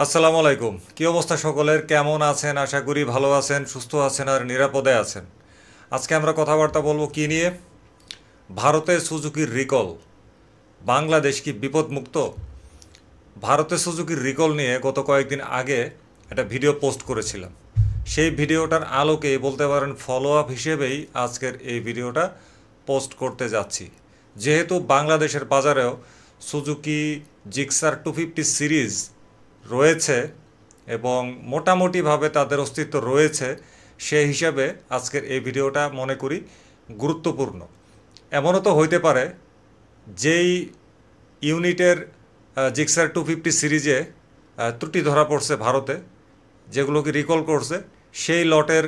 আসসালামু আলাইকুম। কি অবস্থা সকলের? কেমন আছেন? আশা করি ভালো আছেন, সুস্থ আছেন আর নিরাপদে আছেন। আজকে আমরা কথাবার্তা বলবো কি নিয়ে? ভারতে সুজুকির রিকল, বাংলাদেশ কি বিপদমুক্ত? ভারতে সুজুকির রিকল নিয়ে গত কয়েকদিন আগে একটা ভিডিও পোস্ট করেছিলাম। সেই ভিডিওটার আলোকে বলতে পারেন ফলো আপ হিসেবেই আজকের এই ভিডিওটা পোস্ট করতে যাচ্ছি। যেহেতু বাংলাদেশের বাজারেও সুজুকি জিক্সার 250 সিরিজ রয়েছে এবং মোটামুটিভাবে তাদের অস্তিত্ব রয়েছে, সেই হিসাবে আজকের এই ভিডিওটা মনে করি গুরুত্বপূর্ণ। এমনও তো হইতে পারে যেই ইউনিটের জিক্সার 250 সিরিজে ত্রুটি ধরা পড়ছে ভারতে, যেগুলোকে রিকল করছে, সেই লটের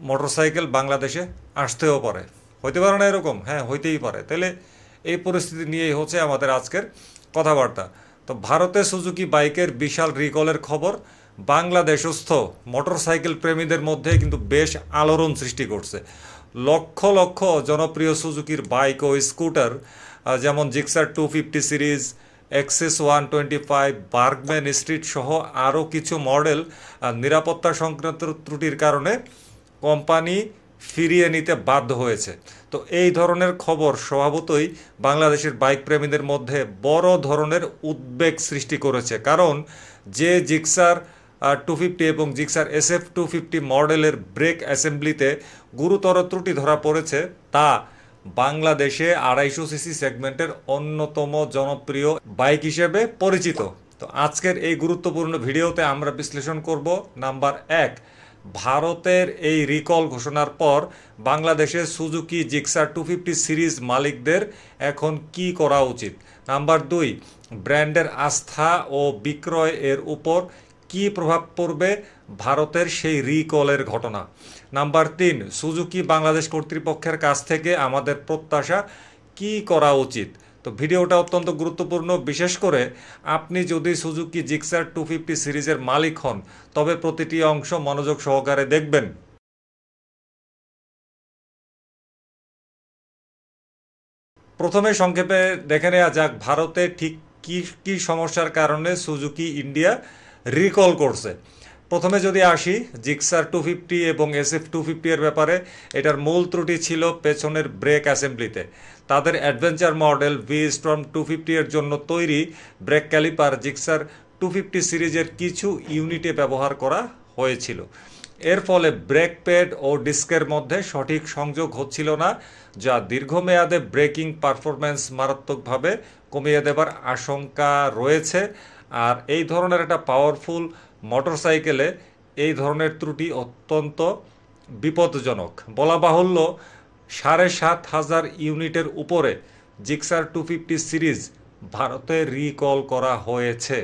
মোটরসাইকেল বাংলাদেশে আসতেও পারে। হইতে পারে না এরকম? হ্যাঁ, হইতেই পারে। তাহলে এই পরিস্থিতি নিয়েই হচ্ছে আমাদের আজকের কথাবার্তা। তো ভারতে সুজুকি বাইকের বিশাল রিকলের খবর বাংলাদেশস্থ মোটরসাইকেল প্রেমীদের মধ্যে কিন্তু বেশ আলোড়ন সৃষ্টি করছে। লক্ষ লক্ষ জনপ্রিয় সুজুকির বাইক ও স্কুটার, যেমন Gixxer 250 series, Access 125, Burgman Street সহ আরও কিছু মডেল নিরাপত্তা সংক্রান্ত ত্রুটির কারণে কোম্পানি ফিরিয়ে নিতে বাধ্য হয়েছে। তো এই ধরনের খবর স্বভাবতই বাংলাদেশের বাইক প্রেমীদের মধ্যে বড় ধরনের উদ্বেগ সৃষ্টি করেছে, কারণ যে জিক্সার 250 এবং জিক্সার SF 250 মডেলের ব্রেক অ্যাসেম্বলিতে গুরুতর ত্রুটি ধরা পড়েছে, তা বাংলাদেশে 250 সিসি সেগমেন্টের অন্যতম জনপ্রিয় বাইক হিসেবে পরিচিত। তো আজকের এই গুরুত্বপূর্ণ ভিডিওতে আমরা বিশ্লেষণ করব নাম্বার 1, ভারতের এই রিকল ঘোষণার পর বাংলাদেশে সুজুকি জিক্সার 250 সিরিজ মালিকদের এখন কি করা উচিত। নাম্বার 2, ব্র্যান্ডের আস্থা ও বিক্রয় এর উপর কি প্রভাব পড়বে ভারতের সেই রিকলের ঘটনা। নাম্বার 3, সুজুকি বাংলাদেশ কর্তৃপক্ষের কাছ থেকে আমাদের প্রত্যাশা কি করা উচিত। তো ভিডিওটা অত্যন্ত গুরুত্বপূর্ণ, বিশেষ করে আপনি যদি সুজুকি জিক্সার 250 সিরিজের মালিক হন, তবে প্রতিটি অংশ মনোযোগ সহকারে দেখবেন। প্রথমে সংক্ষেপে দেখে নেওয়া যাক ভারতে ঠিক কি কি সমস্যার কারণে সুজুকি ইন্ডিয়া রিকল করছে। প্রথমে যদি আসি জিক্সার 250 এবং SF 250 এর ব্যাপারে, এটার মূল ত্রুটি ছিল পেছনের ব্রেক অ্যাসেম্বলিতে। তাদের অ্যাডভেঞ্চার মডেল V-Storm 250 এর জন্য তৈরি ব্রেক ক্যালিপার জিক্সার 250 সিরিজের কিছু ইউনিটে ব্যবহার করা হয়েছিল। এর ফলে ব্রেক প্যাড ও ডিস্কের মধ্যে সঠিক সংযোগ হচ্ছিল না, যা দীর্ঘমেয়াদে ব্রেকিং পারফরম্যান্স মারাত্মকভাবে কমিয়ে দেবার আশঙ্কা রয়েছে। আর এই ধরনের একটা পাওয়ারফুল মোটরসাইকেলে এই ধরনের ত্রুটি অত্যন্ত বিপজ্জনক। বলা বাহুল্য, 7,500 ইউনিটের উপরে জিক্সার 250 সিরিজ ভারতে রিকল করা হয়েছে।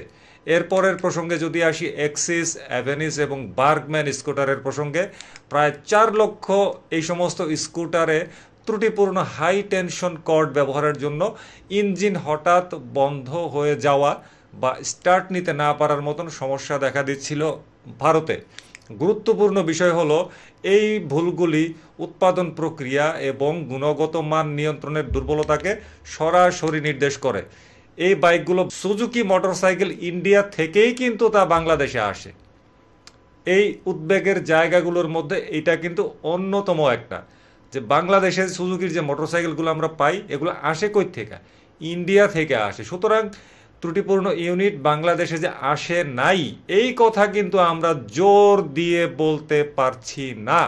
এরপরের প্রসঙ্গে যদি আসি এক্সিস, অ্যাভেনিস এবং বার্গম্যান স্কুটারের প্রসঙ্গে, প্রায় 4 লক্ষ এই সমস্ত স্কুটারে ত্রুটিপূর্ণ হাই টেনশন কর্ড ব্যবহারের জন্য ইঞ্জিন হঠাৎ বন্ধ হয়ে যাওয়া বা স্টার্ট নিতে না পারার মতন সমস্যা দেখা দিচ্ছিল ভারতে। গুরুত্বপূর্ণ বিষয় হলো, এই ভুলগুলি উৎপাদন প্রক্রিয়া এবং গুণগত মান নিয়ন্ত্রণের দুর্বলতাকে সরাসরি নির্দেশ করে। এই বাইকগুলো সুজুকি মোটরসাইকেল ইন্ডিয়া থেকেই কিন্তু তা বাংলাদেশে আসে। এই উদ্বেগের জায়গাগুলোর মধ্যে এটা কিন্তু অন্যতম একটা, যে বাংলাদেশের সুজুকির যে মোটরসাইকেলগুলো আমরা পাই, এগুলো আসে কই থেকে? ইন্ডিয়া থেকে আসে। সুতরাং ত্রুটিপূর্ণ ইউনিট বাংলাদেশে যে আসে নাই, এই কথা কিন্তু আমরা জোর দিয়ে বলতে পারছি না।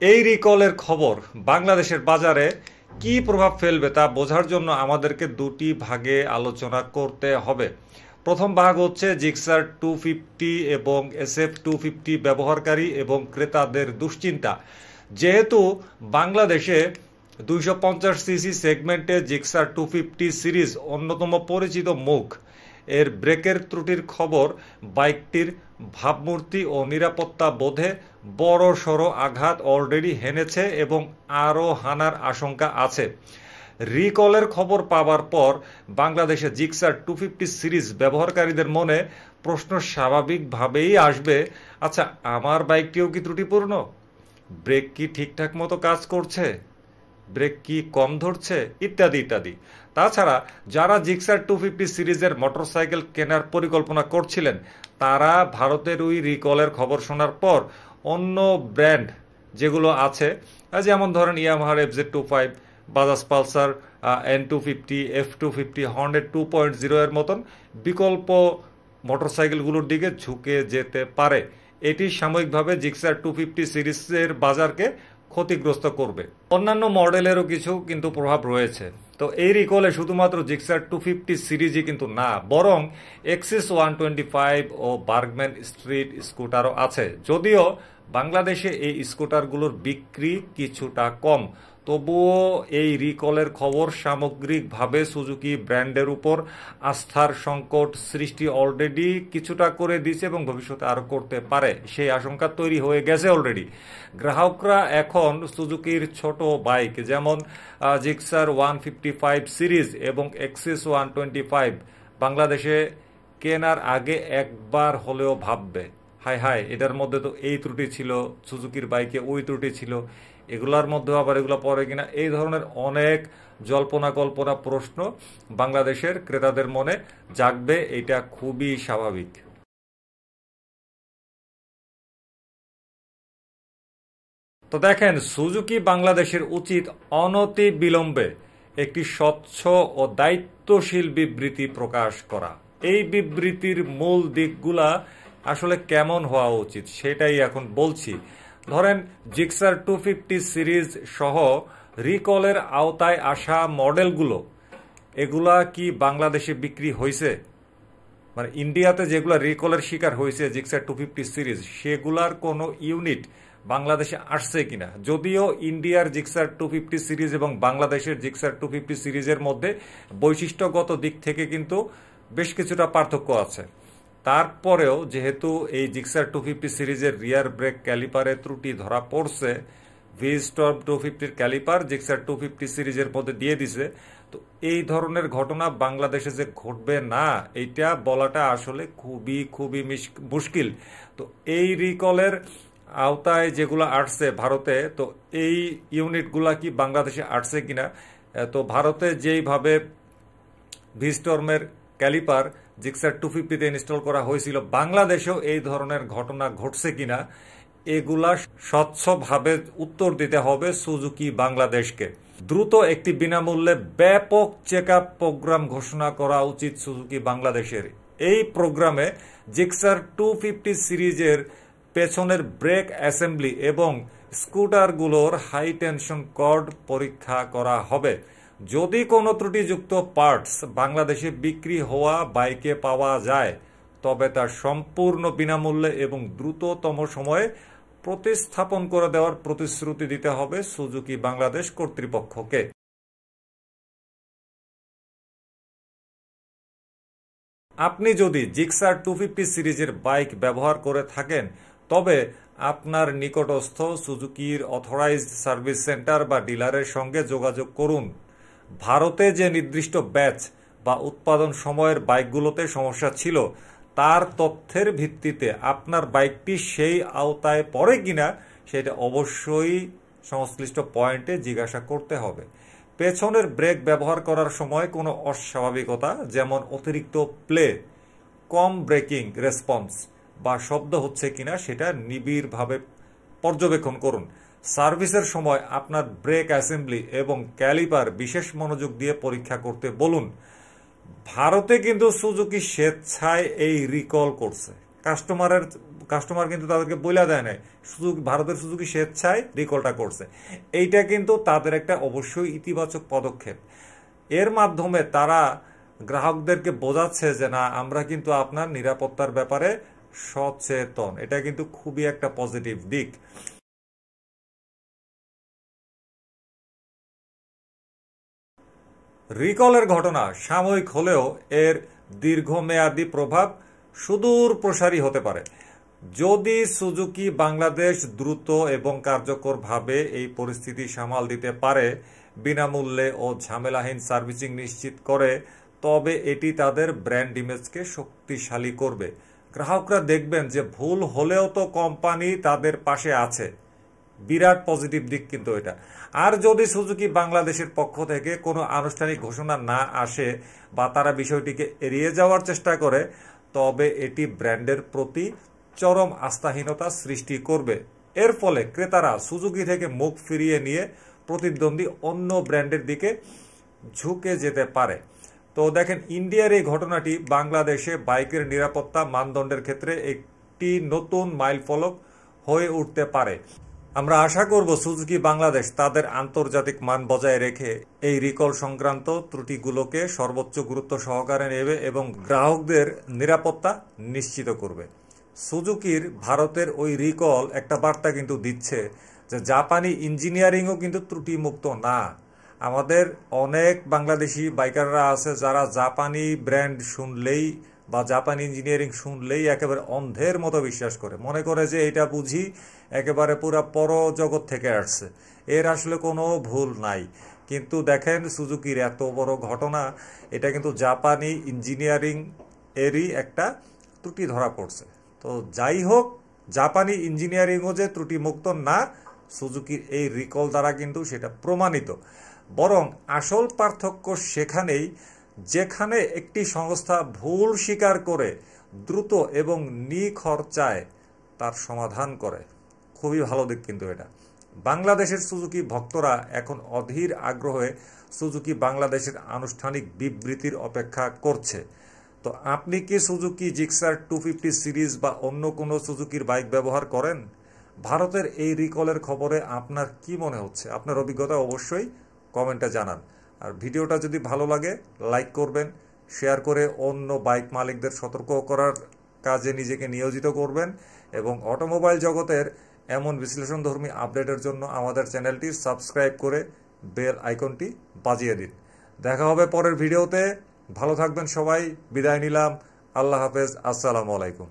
এই রিকলের খবর বাংলাদেশের বাজারে কি প্রভাব ফেলবে তা বোঝার জন্য আমাদেরকে দুটি ভাগে আলোচনা করতে হবে। প্রথম ভাগ হচ্ছে জিক্সার 250 এবং SF 250 ব্যবহারকারী এবং ক্রেতাদের দুশ্চিন্তা। যেহেতু বাংলাদেশে 250 সিসি সেগমেন্টে জিক্সার 250 সিরিজ অন্যতম পরিচিত মুখ, এর ব্রেকের ত্রুটির খবর বাইকটির ভাবমূর্তি ও নিরাপত্তা বোধে বড় সড় আঘাত অলরেডি হেনেছে এবং আরও হানার আশঙ্কা আছে। রিকলের খবর পাওয়ার পর বাংলাদেশে জিক্সার 250 সিরিজ ব্যবহারকারীদের মনে প্রশ্ন স্বাভাবিকভাবেই আসবে, আচ্ছা, আমার বাইকটিও কি ত্রুটিপূর্ণ? ব্রেক কি ঠিকঠাক মতো কাজ করছে? ব্রেক কি কম ধরছে? ইত্যাদি ইত্যাদি। তাছাড়া যারা জিক্সার 250 সিরিজের মোটরসাইকেল কেনার পরিকল্পনা করছিলেন তারা ভারতের ওই রিকলের খবর শোনার পর অন্য ব্র্যান্ড যেগুলো আছে, যেমন ধরেন ইয়ামাহার FZ25, Bajaj Pulsar N250, F250, Hornet 2.0 এর মতন বিকল্প মোটরসাইকেলগুলোর দিকে ঝুঁকে যেতে পারে। এটি সাময়িকভাবে জিক্সার 250 সিরিজের বাজারকে ক্ষতিগ্রস্ত করবে। অন্যান্য মডেলেরও কিছু কিন্তু প্রভাব রয়েছে। তো এই রিকলে শুধুমাত্র জিক্সার 250 সিরিজই কিন্তু না, বরং এক্সিস 125 ও বার্গম্যান স্ট্রিট স্কুটারও আছে। যদিও বাংলাদেশে এই স্কুটারগুলোর বিক্রি কিছুটা কম, তবুও এই রিকলের খবর সামগ্রিকভাবে সুজুকি ব্র্যান্ডের উপর আস্থার সংকট সৃষ্টি অলরেডি কিছুটা করে দিয়েছে এবং ভবিষ্যতে আরও করতে পারে, সেই আশঙ্কা তৈরি হয়ে গেছে অলরেডি। গ্রাহকরা এখন সুজুকির ছোট বাইক যেমন জিক্সার 155 সিরিজ এবং এক্সিস 125 বাংলাদেশে কেনার আগে একবার হলেও ভাববে, হায় হায় এটার মধ্যে তো এই ত্রুটি ছিল, সুজুকির বাইকে ওই ত্রুটি ছিল, এগুলার মধ্যে আবার এগুলো পড়ে কিনা, এই ধরনের অনেক জল্পনা কল্পনা প্রশ্ন বাংলাদেশের ক্রেতাদের মনে জাগবে। এটা খুবই স্বাভাবিক। তো দেখেন, সুজুকি বাংলাদেশের উচিত অনতি বিলম্বে একটি স্বচ্ছ ও দায়িত্বশীল বিবৃতি প্রকাশ করা। এই বিবৃতির মূল দিকগুলা আসলে কেমন হওয়া উচিত সেটাই এখন বলছি। ধরেন জিক্সার 250 সিরিজ সহ রিকলের আওতায় আসা মডেলগুলো, এগুলা কি বাংলাদেশে বিক্রি হয়েছে? মানে ইন্ডিয়াতে যেগুলো রিকলের শিকার হয়েছে জিক্সার 250 সিরিজ, সেগুলার কোনো ইউনিট বাংলাদেশে আসছে কিনা? যদিও ইন্ডিয়ার জিক্সার 250 সিরিজ এবং বাংলাদেশের জিক্সার 250 সিরিজের মধ্যে বৈশিষ্ট্যগত দিক থেকে কিন্তু বেশ কিছুটা পার্থক্য আছে, তারপরেও যেহেতু এই জিক্সার 250 সিরিজের রিয়ার ব্রেক ক্যালিপারে ত্রুটি ধরা পড়ছে, V-Stop 250 ক্যালিপার জিক্সার 250 সিরিজের মধ্যে দিয়ে দিছে, তো এই ধরনের ঘটনা বাংলাদেশে যে ঘটবে না এইটা বলাটা আসলে খুবই খুবই মুশকিল। তো এই রিকলের আওতায় যেগুলো আসছে ভারতে, তো এই ইউনিটগুলা কি বাংলাদেশে আসছে কিনা? তো ভারতে যেইভাবে V-Storm-এর ক্যালিপার জিক্সার 250-তে ইনস্টল করা হয়েছিল, বাংলাদেশেও এই ধরনের ঘটনা ঘটছে কিনা এগুলা স্বচ্ছভাবে উত্তর দিতে হবে সুজুকি বাংলাদেশকে। দ্রুত একটি বিনামূল্যে ব্যাপক চেক আপ প্রোগ্রাম ঘোষণা করা উচিত সুজুকি বাংলাদেশের। এই প্রোগ্রামে জিক্সার 250 সিরিজের পেছনের ব্রেক অ্যাসেম্বলি এবং স্কুটারগুলোর হাই টেনশন কর্ড পরীক্ষা করা হবে। যদি কোনো ত্রুটিযুক্ত পার্টস বাংলাদেশে বিক্রি হওয়া বাইকে পাওয়া যায়, তবে তা সম্পূর্ণ বিনামূল্যে এবং দ্রুততম সময়ে প্রতিস্থাপন করে দেওয়ার প্রতিশ্রুতি দিতে হবে সুজুকি বাংলাদেশ কর্তৃপক্ষকে। আপনি যদি জিক্সার 250 সিরিজের বাইক ব্যবহার করে থাকেন, তবে আপনার নিকটস্থ সুজুকির অথরাইজড সার্ভিস সেন্টার বা ডিলারের সঙ্গে যোগাযোগ করুন। ভারতে যে নির্দিষ্ট ব্যাচ বা উৎপাদন সময়ের বাইকগুলোতে সমস্যা ছিল, তার তথ্যের ভিত্তিতে আপনার বাইকটি সেই আওতায় পড়ে কিনা সেটা অবশ্যই সংশ্লিষ্ট পয়েন্টে জিজ্ঞাসা করতে হবে। পেছনের ব্রেক ব্যবহার করার সময় কোনো অস্বাভাবিকতা, যেমন অতিরিক্ত প্লে, কম ব্রেকিং রেসপন্স বা শব্দ হচ্ছে কিনা সেটা নিবিড়ভাবে পর্যবেক্ষণ করুন। সার্ভিসের সময় আপনার ব্রেক অ্যাসেম্বলি এবং ক্যালিপার বিশেষ মনোযোগ দিয়ে পরীক্ষা করতে বলুন। ভারতে কিন্তু সুজুকি স্বেচ্ছায় এই রিকল করছে, কাস্টমার কিন্তু তাদেরকে বলে দেয় নাই, ভারতের সুজুকি স্বেচ্ছায় রিকলটা করছে। এইটা কিন্তু তাদের একটা অবশ্যই ইতিবাচক পদক্ষেপ। এর মাধ্যমে তারা গ্রাহকদেরকে বোঝাচ্ছে যে না, আমরা কিন্তু আপনার নিরাপত্তার ব্যাপারে সচেতন। এটা কিন্তু খুবই একটা পজিটিভ দিক। রিকলের ঘটনা সাময়িক হলেও এর দীর্ঘমেয়াদী প্রভাব সুদূর প্রসারী হতে পারে। যদি সুজুকি বাংলাদেশ দ্রুত এবং কার্যকরভাবে এই পরিস্থিতি সামাল দিতে পারে, বিনামূল্যে ও ঝামেলাহীন সার্ভিসিং নিশ্চিত করে, তবে এটি তাদের ব্র্যান্ড ইমেজকে শক্তিশালী করবে। গ্রাহকরা দেখবেন যে ভুল হলেও তো কোম্পানি তাদের পাশে আছে, বিরাট পজিটিভ দিক কিন্তু এটা। আর যদি সুজুকি বাংলাদেশের পক্ষ থেকে কোনো আনুষ্ঠানিক ঘোষণা না আসে বা তারা বিষয়টিকে এড়িয়ে যাওয়ার চেষ্টা করে, তবে এটি ব্র্যান্ডের প্রতি চরম আস্থাহীনতা সৃষ্টি করবে। এর ফলে ক্রেতারা সুজুকি থেকে মুখ ফিরিয়ে নিয়ে প্রতিদ্বন্দ্বী অন্য ব্র্যান্ডের দিকে ঝুঁকে যেতে পারে। তো দেখেন, ইন্ডিয়ার এই ঘটনাটি বাংলাদেশে বাইকের নিরাপত্তা মানদণ্ডের ক্ষেত্রে একটি নতুন মাইলফলক হয়ে উঠতে পারে। আমরা আশা করব সুজুকি বাংলাদেশ তাদের আন্তর্জাতিক মান বজায় রেখে এই রিকল সংক্রান্ত ত্রুটিগুলোকে সর্বোচ্চ গুরুত্ব সহকারে নেবে এবং গ্রাহকদের নিরাপত্তা নিশ্চিত করবে। সুজুকির ভারতের ওই রিকল একটা বার্তা কিন্তু দিচ্ছে যে জাপানি ইঞ্জিনিয়ারিংও কিন্তু ত্রুটিমুক্ত না। আমাদের অনেক বাংলাদেশি বাইকাররা আছে যারা জাপানি ব্র্যান্ড শুনলেই বা জাপানি ইঞ্জিনিয়ারিং শুনলেই একেবারে অন্ধের মতো বিশ্বাস করে, মনে করে যে এটা বুঝি একেবারে পুরা পরজগৎ থেকে আসছে, এর আসলে কোনো ভুল নাই। কিন্তু দেখেন, সুজুকির এত বড় ঘটনা, এটা কিন্তু জাপানি ইঞ্জিনিয়ারিং এরই একটা ত্রুটি ধরা পড়ছে। তো যাই হোক, জাপানি ইঞ্জিনিয়ারিংও যে ত্রুটিমুক্ত না, সুজুকির এই রিকল দ্বারা কিন্তু সেটা প্রমাণিত। বরং আসল পার্থক্য সেখানেই, যেখানে একটি সংস্থা ভুল স্বীকার করে দ্রুত এবং নিখরচায় তার সমাধান করে। খুবই ভালো দিক কিন্তু এটা। বাংলাদেশের সুজুকি ভক্তরা এখন অধীর আগ্রহে সুজুকি বাংলাদেশের আনুষ্ঠানিক বিবৃতির অপেক্ষা করছে। তো আপনি কি সুজুকি জিক্সার 250 সিরিজ বা অন্য কোনো সুজুকির বাইক ব্যবহার করেন? ভারতের এই রিকলের খবরে আপনার কি মনে হচ্ছে? আপনার অভিজ্ঞতা অবশ্যই কমেন্টে জানান। আর ভিডিওটা যদি ভালো লাগে লাইক করবেন, শেয়ার করে অন্য বাইক মালিকদের সতর্ক করার কাজে নিজেকে নিয়োজিত করবেন এবং অটোমোবাইল জগতের এমন বিশ্লেষণধর্মী আপডেটের জন্য আমাদের চ্যানেলটি সাবস্ক্রাইব করে বেল আইকনটি বাজিয়ে দিন। দেখা হবে পরের ভিডিওতে। ভালো থাকবেন সবাই। বিদায় নিলাম। আল্লাহ হাফেজ। আসসালামু আলাইকুম।